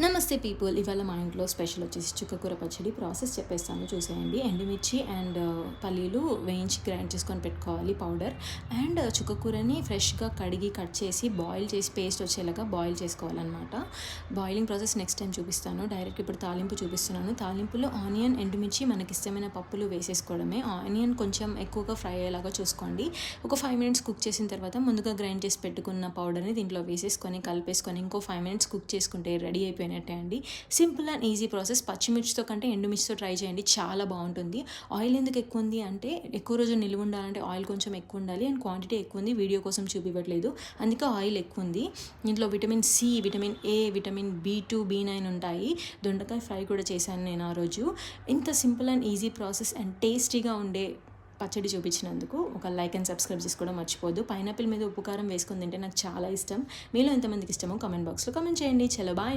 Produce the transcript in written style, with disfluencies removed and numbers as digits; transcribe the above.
నమస్తే పీపుల్. ఇవాళ మా ఇంట్లో స్పెషల్ వచ్చేసి చుక్కకూర పచ్చడి ప్రాసెస్ చెప్పేస్తాను చూసేయండి. ఎండుమిర్చి అండ్ పల్లీలు వేయించి గ్రైండ్ చేసుకొని పెట్టుకోవాలి పౌడర్. అండ్ చుక్కకూరని ఫ్రెష్గా కడిగి కట్ చేసి బాయిల్ చేసి పేస్ట్ వచ్చేలాగా బాయిల్ చేసుకోవాలన్నమాట. బాయిలింగ్ ప్రాసెస్ నెక్స్ట్ టైం చూపిస్తాను. డైరెక్ట్ ఇప్పుడు తాలింపు చూపిస్తున్నాను. తాలింపులో ఆనియన్, ఎండుమిర్చి, మనకి ఇష్టమైన పప్పులు వేసేసుకోవడమే. ఆనియన్ కొంచెం ఎక్కువగా ఫ్రై అయ్యేలాగా చూసుకోండి. ఒక 5 మినిట్స్ కుక్ చేసిన తర్వాత ముందుగా గ్రైండ్ చేసి పెట్టుకున్న పౌడర్ని దీంట్లో వేసేసుకొని కలిపేసుకొని ఇంకో 5 మినిట్స్ కుక్ చేసుకుంటే రెడీ అయిపోయినట్టే అండి. Simple and easy process. పచ్చిమిర్చితో కంటే ఎండుమిర్చితో ట్రై చేయండి, చాలా బాగుంటుంది. ఆయిల్ ఎందుకు ఎక్కువ ఉంది అంటే ఎక్కువ రోజు నిలువ ఉండాలంటే ఆయిల్ కొంచెం ఎక్కువ ఉండాలి అండ్ క్వాంటిటీ ఎక్కువ ఉంది. వీడియో కోసం చూపివ్వట్లేదు, అందుకే ఆయిల్ ఎక్కువ ఉంది. దీంట్లో vitamin C, vitamin A, vitamin B2, B9 ఉంటాయి. దొండకాయ ఫ్రై కూడా చేశాను నేను ఆ రోజు. ఇంత simple and easy process and టేస్టీగా ఉండే పచ్చడి చూపించినందుకు ఒక లైక్ అండ్ సబ్స్క్రైబ్ చేసుకోవడం మర్చిపోద్దు. పైనాపిల్ మీద ఉప్పు కారం వేసుకొని తింటే నాకు చాలా ఇష్టం. మీలో ఎంతమందికి ఇష్టమో కామెంట్ బాక్స్లో కామెంట్ చేయండి. చలో బాయ్.